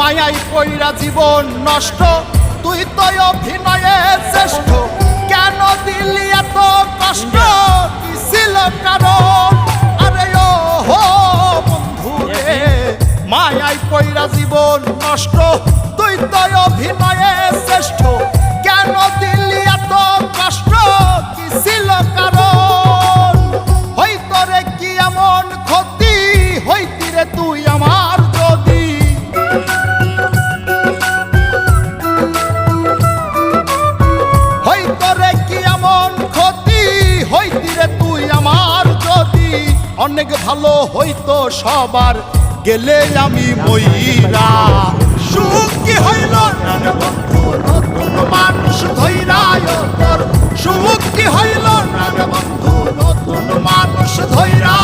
মায়াই কইরা জীবন নষ্ট, তুই তো অভিনয়ে শ্রেষ্ঠ। কেন দিলি এত কষ্ট, কি ছিল কারণ? আরে ও হো বন্ধু রে, মায়াই কইরা জীবন নষ্ট, তুই তো অভিনয়ে শ্রেষ্ঠ। কেন দিলি এত কষ্ট, কি ছিল কারণ? হইতো রে কি এমন ক্ষতি, হইতি রে তুই আমার যদি। হইতো রে কি এমন ক্ষতি, হইতি রে তুই আমার যদি। অনেক ভালো হইতো সবার, গেলে আমি মইরা। সুখ কি হইল না রে বন্ধু, নতুন মানুষ ধইরা তোর। সুখ কি হইল না রে বন্ধু, নতুন মানুষ ধইরা।